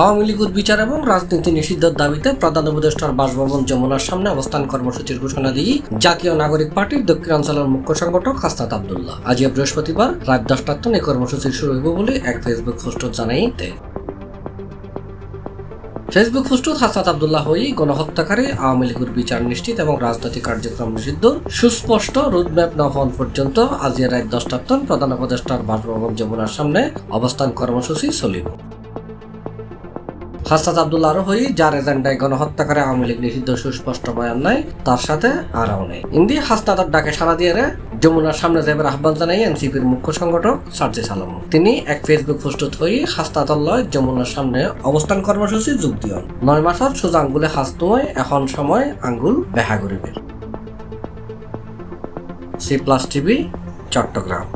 আওয়ামী লীগের বিচার এবং রাজনীতি নিষিদ্ধের দাবিতে প্রধান উপদেষ্টার বাসভবন যমুনার সামনে অবস্থান কর্মসূচির ঘোষণা দিয়ে জাতীয় নাগরিক পার্টির দক্ষিণাঞ্চলের মুখ্য সংগঠক হাসনাত আব্দুল্লাহ আজ বৃহস্পতিবার রাত 10টার এই কর্মসূচি শুরু হইব বলে এক ফেসবুক পোস্টে জানাই দেয়। ফেসবুক পোস্টত হাসনাত আব্দুল্লাহ হই গণহত্যাকারী আওয়ামী লীগের বিচার নিশ্চিত এবং রাজনৈতিক কার্যক্রম নিষিদ্ধ সুস্পষ্ট রোডম্যাপ না হওয়া পর্যন্ত আজ রাত 10টার প্রধান উপদেষ্টার বাসভবন যমুনার সামনে অবস্থান কর্মসূচি চলিব। হাসনাত আব্দুল্লাহ আরো হই যার এজেন্ডায় গণহত্যাকারী আওয়ামী লীগ নিষিদ্ধ সুস্পষ্ট বয়ান নাই তার সাথে আরও নেই। ইন্দি হাসনাতার ডাকে সাড়া দিয়ে যমুনার সামনে যাবার আহ্বান জানাই এনসিপির মুখ্য সংগঠক সার্জিস আলম। তিনি এক ফেসবুক পোস্টত হই হাসনাতাল্লাহ যমুনার সামনে অবস্থান কর্মসূচি যোগ দিয়ন। 9 মাসত সোজা আঙ্গুলে হাসত হয় এখন সময় আঙ্গুল বেহা করিবে। C+ TV Chittagong.